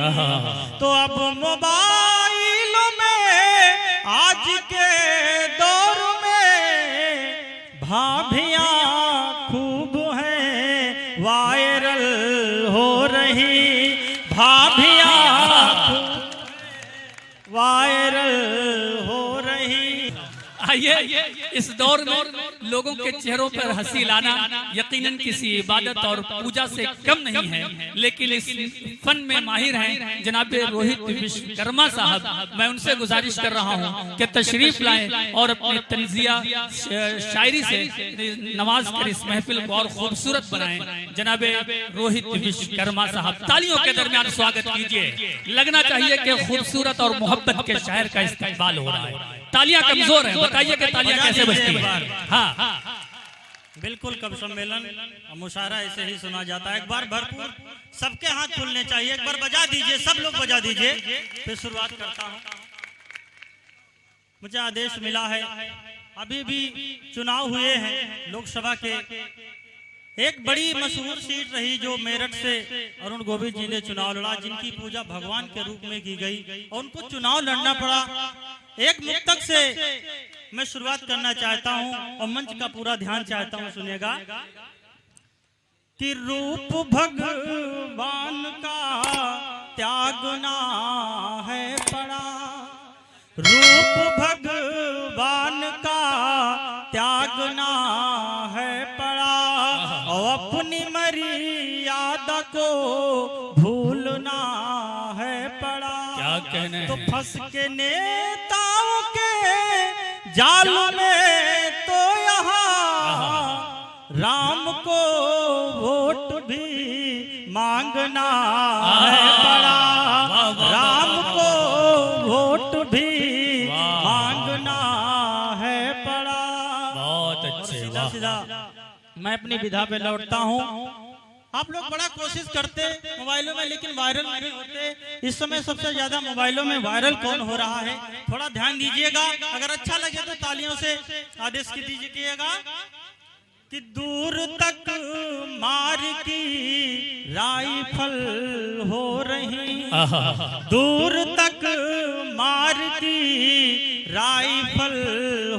तो अब मोबाइलों में आज के दौर में भाभियां खूब हैं वायरल हो रही, भाभियां वायरल हो रही। आइए इस दौर में लोगों के चेहरों पर हंसी लाना यकीनन किसी इबादत और पूजा से कम नहीं है, लेकिन इस फन में माहिर हैं जनाब रोहित विश्वकर्मा साहब। मैं उनसे गुजारिश कर रहा हूं कि तशरीफ लाएं और अपने तंजिया शायरी से नवाज कर इस महफिल को और खूबसूरत बनाएं। जनाब रोहित विश्वकर्मा साहब, तालियों के दरमियान स्वागत कीजिए। लगना चाहिए कि खूबसूरत और मोहब्बत के शायर का इस्तेमाल हो रहा है। तालियां कमजोर हैं, बताइए कि तालियां कैसे बजती हैं? हाँ बिल्कुल, कब सम्मेलन मुशायरा ऐसे ही सुना जाता है। एक बार भरपूर सबके हाथ खुलने चाहिए। एक बार बजा दीजिए, सब लोग बजा दीजिए। फिर शुरुआत करता हूँ। मुझे आदेश मिला है, अभी भी चुनाव हुए हैं लोकसभा के। एक बड़ी मशहूर सीट रही जो मेरठ से अरुण गोविंद जी ने चुनाव लड़ा, जिनकी पूजा भगवान के रूप में की गई और उनको चुनाव लड़ना पड़ा। एक मुक्तक से मैं शुरुआत करना चाहता हूं और मंच का पूरा ध्यान चाहता हूं, सुनिएगा। कि रूप भगवान का त्यागना है पड़ा, रूप भगवान का त्यागना है पड़ा, और अपनी मर्यादा को भूलना है पड़ा। क्या कहने तो फंस के नेताओं के जाल में तो यहाँ राम को वोट भी मांगना है पड़ा, राम को वोट भी मांगना है पड़ा। बहुत अच्छे, सीधा सीधा मैं अपनी विधा पे लौटता हूँ। आप लोग बड़ा कोशिश करते मोबाइलों में, लेकिन वायरल नहीं होते। इस समय सबसे ज्यादा मोबाइलों में वायरल कौन हो रहा है, थोड़ा ध्यान दीजिएगा। अगर अच्छा लगे तो तालियों से आदेश की दीजिएगा। कि दूर तक मार की राइफल हो रही, दूर तक मार की राइफल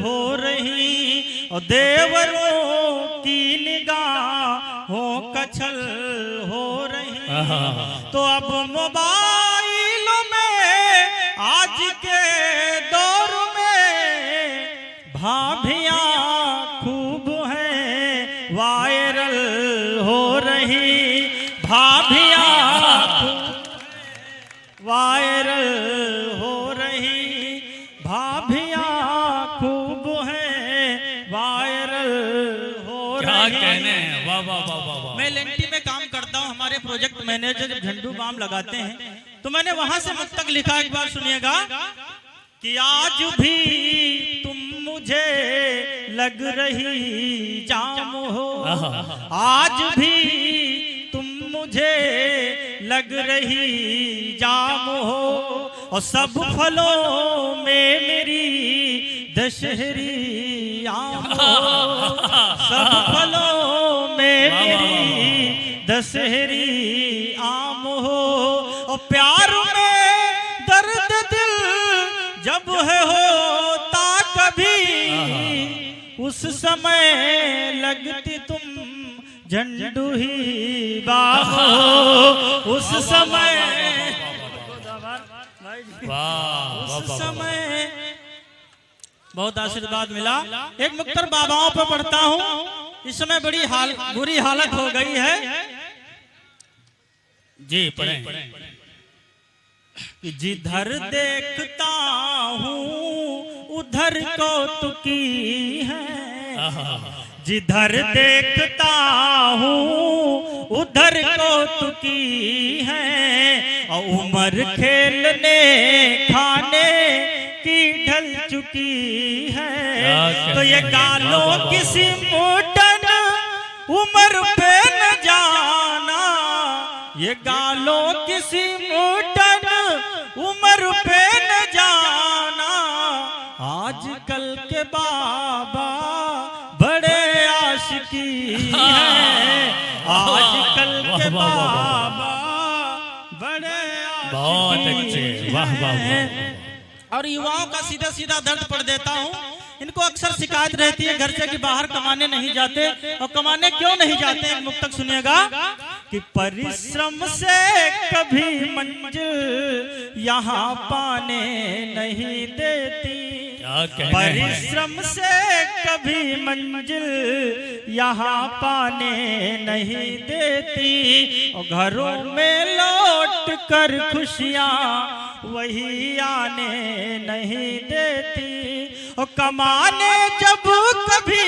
हो रही, और देवरों की निगाहों का छल हो रही। तो अब मोबाइलों में आज के दौर में भाभियां खूब हैं वायरल हो रही, भाभियां वायरल हो रही, भाभियां खूब हैं वायरल हो रही। क्या कहने हैं, वाह वाह वाह वाह। मैं एलएनटी में काम करता हूं। हमारे प्रोजेक्ट मैनेजर जब झंडू बाम लगाते हैं तो मैंने वहां से मुक्तक लिखा, एक बार सुनिएगा। कि आज भी तुम मुझे लग रही जाम हो, आज भी तुम मुझे लग रही जाम हो, और सब फलों में मेरी दशहरी आम हो, सब फलों में मेरी दशहरी आम हो, और प्यार में दर्द दिल जब है होता कभी, उस समय लगती तुम झंडू ही बाम हो, उस समय उस समय बहुत आशीर्वाद मिला। एक मुक्तर बाबाओं पर पढ़ता हूँ। इस समय बड़ी बुरी हालत हो गई है जी, पढ़ें। जिधर देखता हूँ उधर कौतुकी है, जिधर देखता हूँ उधर कौतुकी है, और उम्र खेलने खाने की ढल चुकी है। तो ये गालों किसी मोटन उम्र पे न जाना, ये गालों किसी मोटन उम्र पे न जाना, आजकल के बाबा बड़े आशिकी हैं, आजकल के बाबा बड़े बहुत अच्छे, वाह वाह वाह। और युवाओं का सीधा सीधा दर्द पढ़ देता हूँ। इनको अक्सर शिकायत रहती है घर से कि बाहर कमाने नहीं जाते, और कमाने क्यों नहीं जाते। एक मुक्तक सुनिएगा कि परिश्रम से कभी मंजिल यहाँ पाने नहीं देती, परिश्रम से कभी मंजिल यहाँ पाने नहीं देती, और घरों में लौट कर खुशियाँ वही आने नहीं देती, और कमाने जब कभी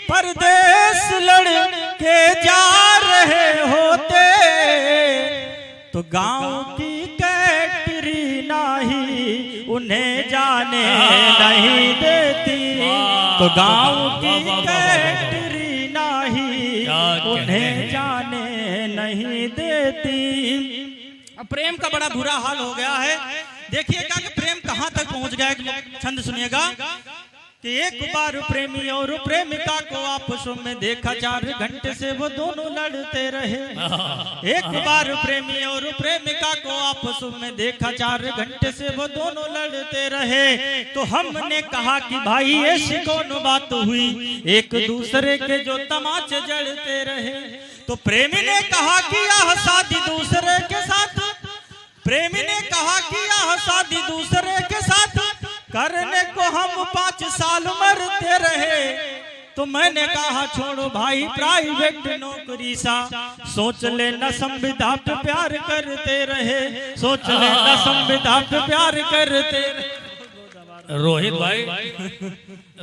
परदेश लड़ के जा रहे होते, तो गांव की कैटरीना ही उन्हें जाने नहीं देती, तो गांव की कैटरीना ही उन्हें जाने नहीं देती। प्रेम का बड़ा बुरा हाल हो गया है। देखिएगा कि प्रेम कहां तक पहुंच गया। एक छंद सुनिएगा कि एक बार प्रेमी और प्रेमिका को आपसों में देखा, 4 घंटे से वो दोनों लड़ते रहे। एक बार प्रेमी और प्रेमिका को आपसों में देखा, 4 घंटे से वो दोनों लड़ते रहे। तो हमने कहा कि भाई ऐसी कौन बात हुई, एक दूसरे के जो तमाचे जड़ते रहे। तो प्रेमी ने कहा कि यह शादी दूसरे के साथ, प्रेमी ने कहा कि यह शादी दूसरे के साथ करने को हम 5 साल मरते रहे। तो मैंने कहा छोड़ो भाई प्राइवेट नौकरी सा, सोच लेना संविदा पे प्यार करते रहे, सोच लेना संविदा पे प्यार करते रहे।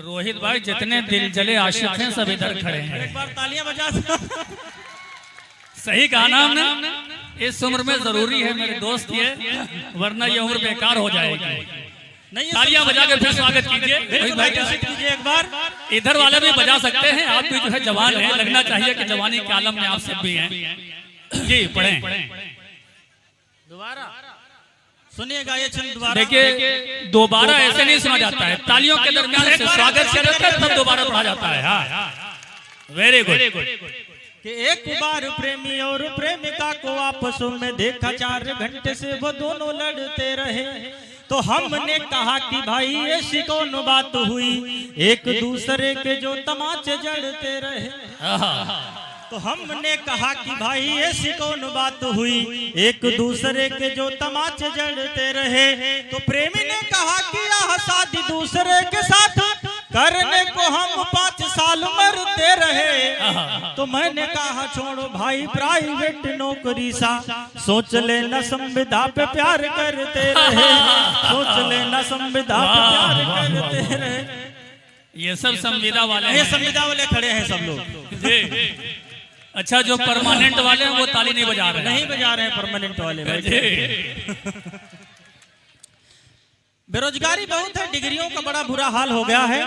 रोहित भाई जितने दिल जले आशिक हैं सब इधर खड़े हैं। एक बार तालियां बजा। सही कहा ना हमने, इस उम्र में जरूरी है मेरे दोस्त ये, वरना ये उम्र बेकार हो जाएगी। नहीं, तालियां बजा के फिर स्वागत कीजिए। कीजिए एक बार। इधर वाले भी बजा सकते हैं, आप भी जो है जवान हैं, लगना चाहिए कि जवानी के आलम में आप सब भी हैं। जी पढ़ें दोबारा सुनिएगा ये छंद दोबारा। देखिए दोबारा ऐसे नहीं सुना जाता है, तालियों के दरमियान से स्वागत किया जाता है तब दोबारा पढ़ा जाता है। हाँ वेरी गुड। कि एक बार प्रेमी और प्रेमिका को आपसों में देखा, 4 घंटे से वो दोनों लड़ते रहे। तो हमने कहा कि भाई ऐसी कौन बात हुई, एक दूसरे के जो तमाचे जड़ते रहे। तो हमने कहा कि भाई ऐसी कौन बात हुई, एक दूसरे के जो तमाचे जड़ते रहे। तो प्रेमी ने कहा कि यह शादी दूसरे के साथ करने को हम 5 साल मरते रहे। तो मैंने कहा छोड़ो भाई प्राइवेट नौकरी सा, सोच लेना संविदा पे प्यार करते रहे, सोच लेना संविदा पे प्यार करते रहे। ये सब संविदा वाले, ये संविदा वाले खड़े हैं सब लोग। अच्छा जो परमानेंट वाले हैं वो ताली नहीं बजा रहे, नहीं बजा रहे हैं परमानेंट वाले। बेरोजगारी बहुत है, डिग्रियों का बड़ा बुरा हाल हो गया है।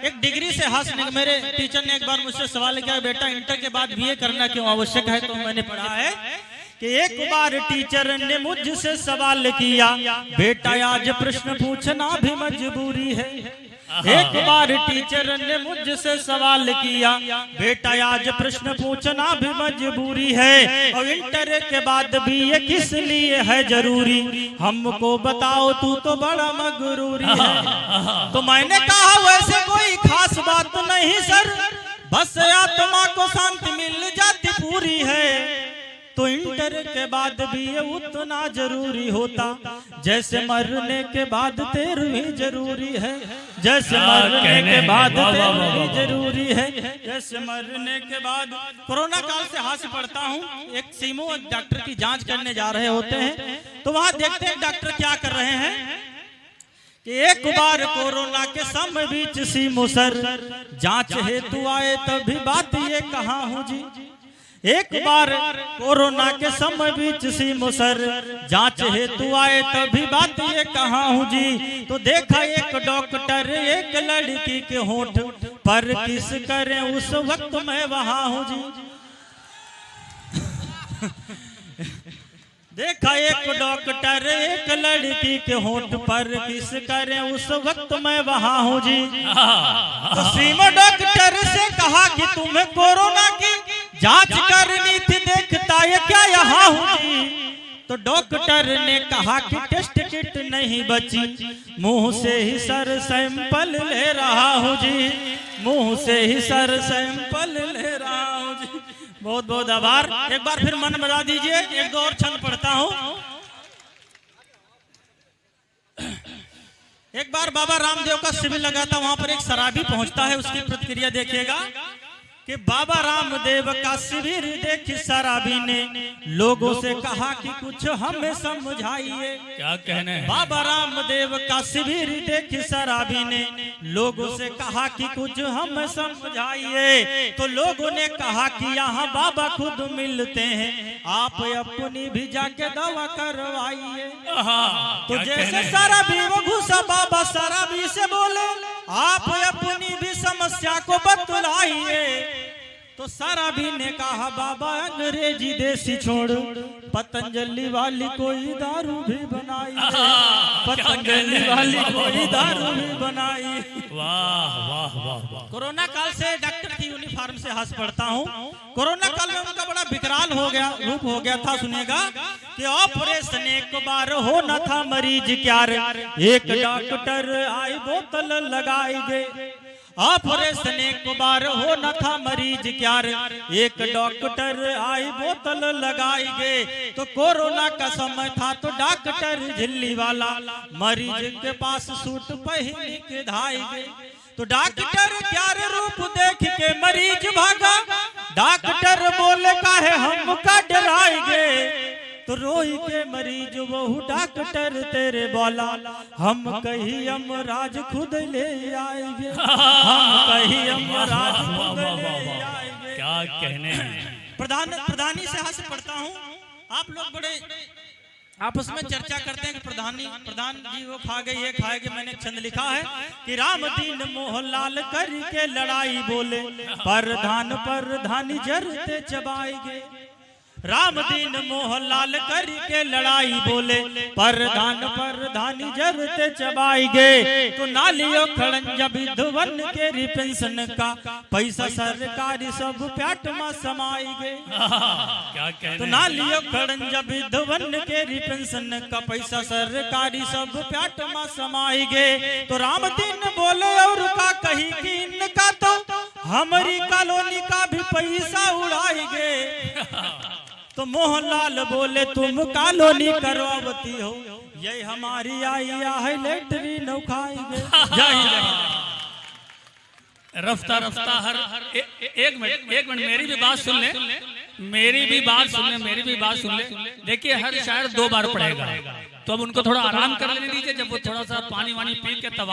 एक डिग्री से हासिल, मेरे टीचर ने एक बार मुझसे सवाल किया, बेटा इंटर के बाद बीए करना क्यों आवश्यक है। तो मैंने पढ़ा है कि एक बार टीचर ने मुझसे सवाल किया, बेटा आज प्रश्न पूछना भी मजबूरी है। एक बार टीचर ने मुझसे सवाल किया, बेटा आज प्रश्न पूछना भी मजबूरी है, और इंटर के बाद भी ये किस लिए है जरूरी, हमको बताओ तू तो बड़ा मगरूरी है। तो मैंने कहा वैसे कोई खास बात नहीं सर, बस आत्मा को शांति मिल जाती पूरी है। तो इंटर के बाद भी ये उतना जरूरी होता, जैसे मरने के बाद 13वीं जरूरी है, जैसे मरने के बाद 13वीं जरूरी है, जैसे मरने के बाद। कोरोना काल से हाथ से पढ़ता हूँ, एक सीमो डॉक्टर की जांच करने जा रहे होते हैं। तो वहां देखते हैं डॉक्टर क्या कर रहे हैं कि एक बार कोरोना के समय बीच सीमो सर जांच हेतु आए, तभी बात ये कहा हूँ जी। एक बार कोरोना के समय बीच सीमो सर जांच हेतु आए, तभी बात ये कहा हूँ जी। तो देखा एक डॉक्टर एक लड़की के होंठ पर किस करें, उस वक्त मैं वहां हूँ जी। देखा एक डॉक्टर एक लड़की के होंठ पर किस करें, उस वक्त मैं वहां हूँ जी। तो सीमो डॉक्टर से कहा कि तुम्हें कोरोना की जांच करनी थी, देखता है क्या यहाँ हूँ जी। तो डॉक्टर ने कहा कि टेस्ट किट नहीं बची, मुंह से ही सर सैंपल ले रहा हूँ जी, मुंह से ही सर सैंपल ले रहा हूँ जी। बहुत बहुत आभार। एक बार फिर मन बजा दीजिए। एक दो और छंद पढ़ता हूँ। एक बार बाबा रामदेव का शिविर लगा था, वहां पर एक शराबी पहुंचता है, उसकी प्रतिक्रिया देखिएगा कि बाबा रामदेव का शिविर देख शराबी ने लोगों से कहा कि कुछ हमें समझाइए। क्या कहने हैं? बाबा रामदेव का शिविर देख शराबी ने लोगों से कहा कि कुछ हमें समझाइए। तो लोगों ने कहा कि यहाँ बाबा खुद मिलते हैं, आप अपनी भी जाके दवा करवाइए। तो जैसे शराबी वो घुसा, बाबा शराबी से बोले आप अपनी भी समस्या को बतलाइए। तो शराबी ने कहा बाबा अंग्रेजी देसी छोड़, पतंजलि वाली कोई दारू भी बनाई, पतंजलि वाली कोई दारू भी बनाई। वाह वाह वाह वाह। कोरोना काल से डॉक्टर की यूनिफॉर्म से हंस पड़ता हूँ। कोरोना काल में उनका बड़ा विकराल हो गया रूप हो गया था। सुनेगा कि ऑपरेशन एक बार होना था मरीज क्या रे, एक डॉक्टर आई बोतल लगाई गए। ऑपरेशन एक बार होना था मरीज क्या रे, एक डॉक्टर आई बोतल लगाई गए। तो कोरोना का समय था तो डॉक्टर झिल्ली वाला मरीज के पास सूट पहन के धाई गए। तो डॉक्टर प्यारे रूप देख के मरीज भागा, डॉक्टर बोले काहे हमका डराई गए। तो रोई के मरीज वहु डॉक्टर तेरे बोला, हम कहीं यमराज खुद ले आएंगे, हम कहीं यमराज खुद ले आएंगे। क्या कहने हैं? प्रधानी से हंस पढ़ता हूँ। आप लोग बड़े आपस में चर्चा करते हैं कि प्रधान जी वो खा गए ये खा गए। मैंने एक छंद लिखा है कि राम दीन मोहनलाल करके लड़ाई बोले, प्रधानी जरते चबाई गए। राम दीन मोहनलाल करके लड़ाई बोले, प्रधानी जरते चबाई गए। तो नालियों खड़ंजा विधवन के पेंशन का पैसा सरकारी सब प्याट में समाई गए। क्या कहने? तो नालियों खड़ंजा विधवन के पेंशन का पैसा सरकारी सब प्याट में समाई गए। तो राम दीन बोले और का कही कि इनका तो हमारी कॉलोनी का भी पैसा उड़ाई गए। तो मोहनलाल बोले तुम कॉलोनी करवावती हो, ये हमारी आइया है लेटरी नौखाई गए। रफ्ता रफ्ता हर एक मिनट मेरी भी बात सुन ले, मेरी भी बात सुन ले। देखिए हर शायर 2 बार पढ़ेगा, तो अब उनको थोड़ा आराम कर लेने दीजिए। जब वो थोड़ा सा पानी वानी पी के तब